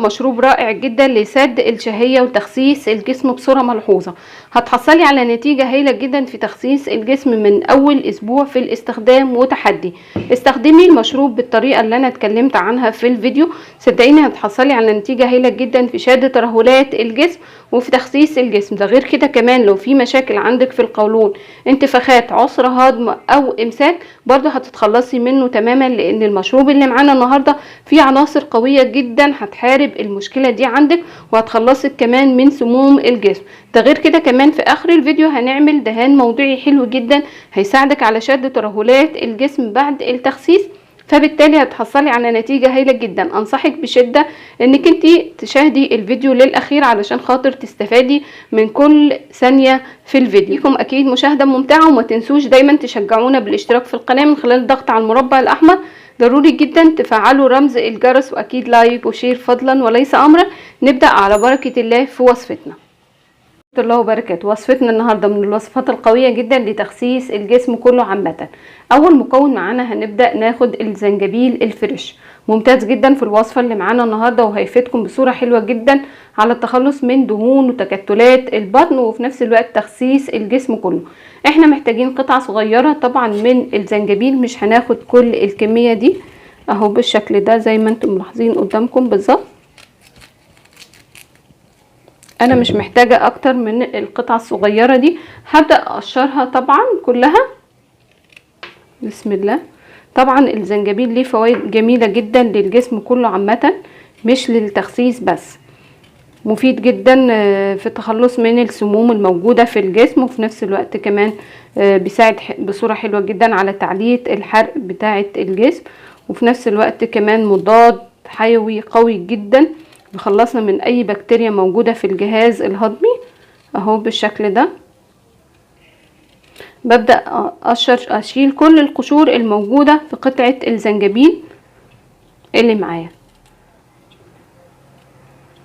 مشروب رائع جدا لسد الشهية وتخسيس الجسم بصورة ملحوظة. هتحصلي على نتيجة هايلة جدا في تخسيس الجسم من اول اسبوع في الاستخدام وتحدي. استخدمي المشروب بالطريقة اللي انا اتكلمت عنها في الفيديو، صدقيني هتحصلي على نتيجة هايلة جدا في شد ترهلات الجسم وفي تخسيس الجسم. ده غير كده كمان لو في مشاكل عندك في القولون، انتفاخات، عسر هضم او امساك، برضو هتتخلصي منه تماما، لان المشروب اللي معانا النهارده فيه عناصر قوية جدا هتحارب المشكلة دي عندك وهتخلصك كمان من سموم الجسم. ده غير كده كمان في اخر الفيديو هنعمل دهان موضعي حلو جدا هيساعدك على شد ترهلات الجسم بعد التخسيس، فبالتالي هتحصلي على نتيجة هايلة جدا. انصحك بشدة انك انتي تشاهدي الفيديو للاخير علشان خاطر تستفادي من كل ثانية في الفيديو. لكم اكيد مشاهدة ممتعة، وما تنسوش دايما تشجعونا بالاشتراك في القناة من خلال الضغط على المربع الاحمر. ضروري جدا تفعلوا رمز الجرس، واكيد لايك وشير فضلا وليس امرا. نبدأ على بركة الله في وصفتنا. الله وبركاته. وصفتنا النهارده من الوصفات القويه جدا لتخسيس الجسم كله عامه. اول مكون معانا هنبدا ناخد الزنجبيل الفريش، ممتاز جدا في الوصفه اللي معانا النهارده، وهيفيدكم بصوره حلوه جدا على التخلص من دهون وتكتلات البطن، وفي نفس الوقت تخسيس الجسم كله. احنا محتاجين قطعه صغيره طبعا من الزنجبيل، مش هناخد كل الكميه دي اهو بالشكل ده زي ما انتم ملاحظين قدامكم بالظبط. انا مش محتاجة اكتر من القطعة الصغيرة دي. هبدأ اقشرها طبعا كلها بسم الله. طبعا الزنجبيل ليه فوائد جميلة جدا للجسم كله عامة، مش للتخسيس بس. مفيد جدا في التخلص من السموم الموجودة في الجسم، وفي نفس الوقت كمان بيساعد بصورة حلوة جدا على تعلية الحرق بتاعة الجسم، وفي نفس الوقت كمان مضاد حيوي قوي جدا بيخلصنا من اي بكتيريا موجودة في الجهاز الهضمي اهو بالشكل ده. ببدأ اشيل كل القشور الموجودة في قطعة الزنجبيل اللي معايا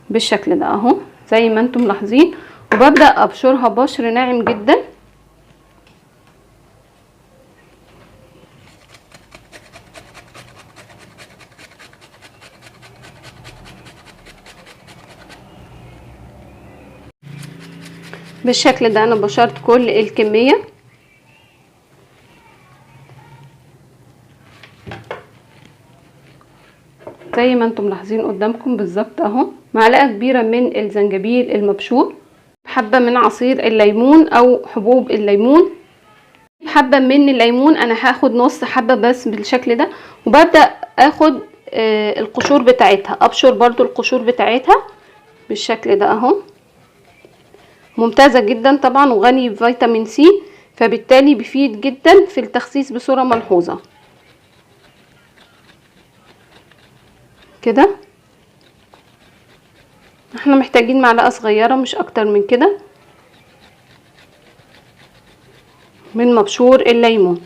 بالشكل ده اهو زي ما انتم ملاحظين، وببدأ ابشرها بشر ناعم جدا. بالشكل ده انا بشرت كل الكمية. زي ما انتم ملاحظين قدامكم بالظبط اهو. معلقة كبيرة من الزنجبيل المبشور، حبة من عصير الليمون او حبوب الليمون، حبة من الليمون. انا هاخد نص حبة بس بالشكل ده، وببدأ اخد القشور بتاعتها، ابشر برضو القشور بتاعتها بالشكل ده اهو. ممتازة جدا طبعا وغني بفيتامين سي، فبالتالي بيفيد جدا في التخسيس بصورة ملحوظة كده. احنا محتاجين معلقة صغيرة مش اكتر من كده من مبشور الليمون.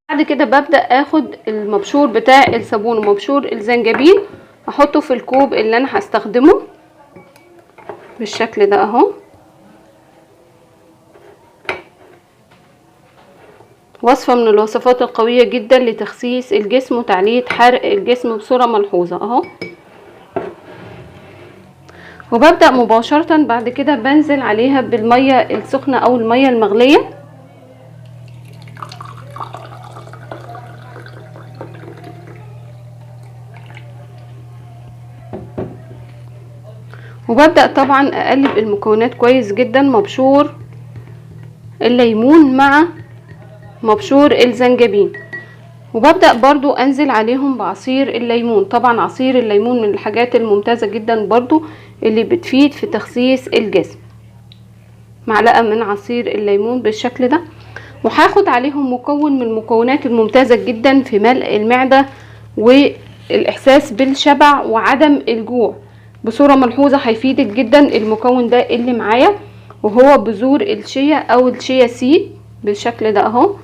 بعد كده ببدأ اخد المبشور بتاع الصابون ومبشور الزنجبيل احطه في الكوب اللي انا هستخدمه بالشكل ده اهو. وصفة من الوصفات القوية جدا لتخسيس الجسم وتعلية حرق الجسم بصورة ملحوظة اهو. وببدأ مباشرة بعد كده بنزل عليها بالمية السخنة او المية المغلية وببدأ طبعا اقلب المكونات كويس جدا، مبشور الليمون مع مبشور الزنجبيل، وببدأ برضو انزل عليهم بعصير الليمون. طبعا عصير الليمون من الحاجات الممتازة جدا برضو اللي بتفيد في تخسيس الجسم. معلقة من عصير الليمون بالشكل ده، وهاخد عليهم مكون من المكونات الممتازة جدا في ملء المعدة والاحساس بالشبع وعدم الجوع بصورة ملحوظة. هيفيدك جدا المكون ده اللي معايا، وهو بذور الشيا او الشيا سيد بالشكل ده اهو.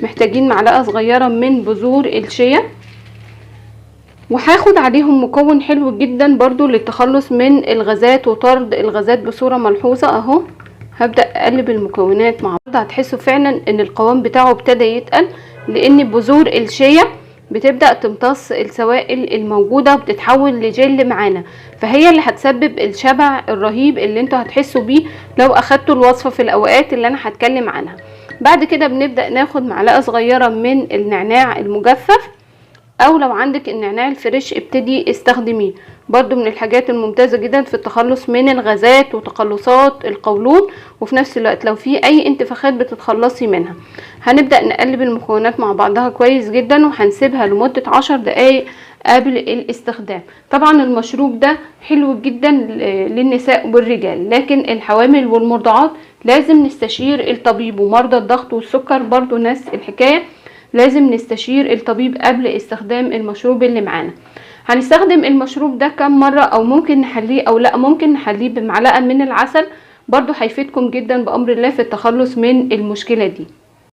محتاجين معلقة صغيرة من بذور الشيا، وهاخد عليهم مكون حلو جدا برضو للتخلص من الغازات وطرد الغازات بصورة ملحوظة اهو. هبدأ اقلب المكونات مع بعض. هتحسوا فعلا ان القوام بتاعه ابتدى يتقل، لان بذور الشيا بتبدأ تمتص السوائل الموجودة وبتتحول لجل معانا، فهي اللي هتسبب الشبع الرهيب اللي انتوا هتحسوا بيه لو اخدتوا الوصفة في الاوقات اللي انا هتكلم عنها. بعد كده بنبدأ ناخد معلقة صغيرة من النعناع المجفف، او لو عندك النعناع الفريش ابتدي استخدميه، برضو من الحاجات الممتازة جدا في التخلص من الغازات وتقلصات القولون، وفي نفس الوقت لو في اي انتفاخات بتتخلصي منها. هنبدأ نقلب المكونات مع بعضها كويس جدا وهنسيبها لمدة 10 دقايق قبل الاستخدام. طبعا المشروب ده حلو جدا للنساء والرجال، لكن الحوامل والمرضعات لازم نستشير الطبيب، ومرضى الضغط والسكر برضو نفس الحكاية، لازم نستشير الطبيب قبل استخدام المشروب اللي معانا. هنستخدم المشروب ده كم مرة، او ممكن نحليه او لا ممكن نحليه بمعلقة من العسل، برضو هيفيدكم جدا بأمر الله في التخلص من المشكلة دي.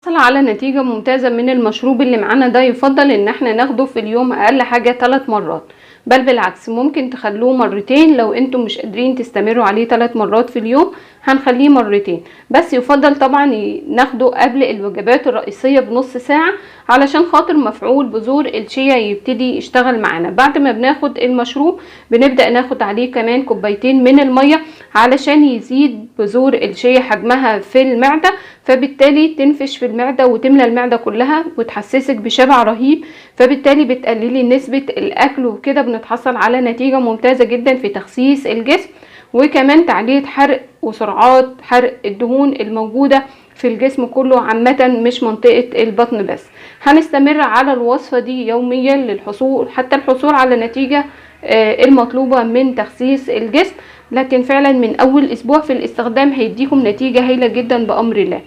حصل على نتيجة ممتازة من المشروب اللي معانا ده، يفضل ان احنا ناخده في اليوم اقل حاجة 3 مرات، بل بالعكس ممكن تخلوه مرتين لو انتم مش قادرين تستمروا عليه 3 مرات في اليوم، هنخليه مرتين بس. يفضل طبعا ناخده قبل الوجبات الرئيسية بنص ساعة علشان خاطر مفعول بذور الشيا يبتدي يشتغل معانا. بعد ما بناخد المشروب بنبدأ ناخد عليه كمان كوبايتين من المية علشان يزيد بذور الشيا حجمها في المعدة، فبالتالي تنفش في المعدة وتملى المعدة كلها وتحسسك بشبع رهيب، فبالتالي بتقللي نسبة الاكل، وكده بنتحصل على نتيجة ممتازة جدا في تخسيس الجسم، وكمان تعلية حرق وسرعات حرق الدهون الموجودة في الجسم كله عامة، مش منطقة البطن بس. هنستمر على الوصفة دي يوميا للحصول حتى الحصول على نتيجة المطلوبة من تخسيس الجسم، لكن فعلا من اول اسبوع في الاستخدام هيديكم نتيجة هايلة جدا بأمر الله.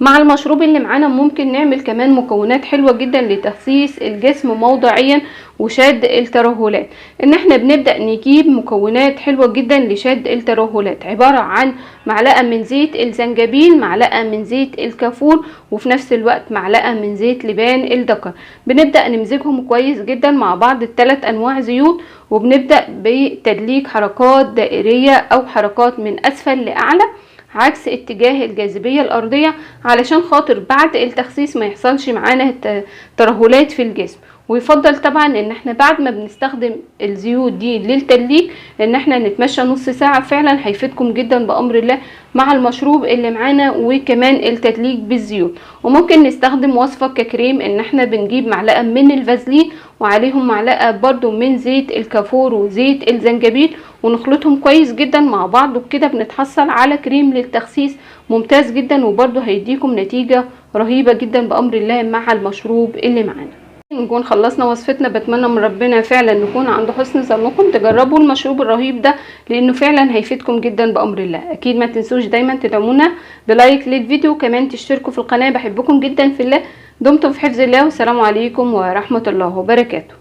مع المشروب اللي معانا ممكن نعمل كمان مكونات حلوة جدا لتخسيس الجسم موضعيا وشد الترهلات. ان احنا بنبدأ نجيب مكونات حلوة جدا لشد الترهلات، عبارة عن معلقة من زيت الزنجبيل، معلقة من زيت الكافور، وفي نفس الوقت معلقة من زيت لبان الذكر. بنبدأ نمزجهم كويس جدا مع بعض ال3 انواع زيوت، وبنبدأ بتدليك حركات دائرية او حركات من اسفل لاعلى عكس اتجاه الجاذبية الارضية، علشان خاطر بعد التخسيس ما يحصلش معانا ترهلات في الجسم. ويفضل طبعا ان احنا بعد ما بنستخدم الزيوت دي للتدليك ان احنا نتمشى نص ساعة، فعلا هيفيدكم جدا بأمر الله مع المشروب اللي معانا وكمان التدليك بالزيوت. وممكن نستخدم وصفة ككريم، ان احنا بنجيب معلقة من الفازلين وعليهم معلقة برضو من زيت الكافور وزيت الزنجبيل ونخلطهم كويس جدا مع بعض، وبكده بنتحصل على كريم للتخسيس ممتاز جدا، وبرضو هيديكم نتيجة رهيبة جدا بأمر الله مع المشروب اللي معانا. نكون خلصنا وصفتنا، بتمنى من ربنا فعلا نكون عند حسن ظنكم، تجربوا المشروب الرهيب ده لانه فعلا هيفيدكم جدا بامر الله. اكيد ما تنسوش دايما تدعمونا بلايك للفيديو، كمان تشتركوا في القناة. بحبكم جدا في الله، دمتم في حفظ الله، والسلام عليكم ورحمة الله وبركاته.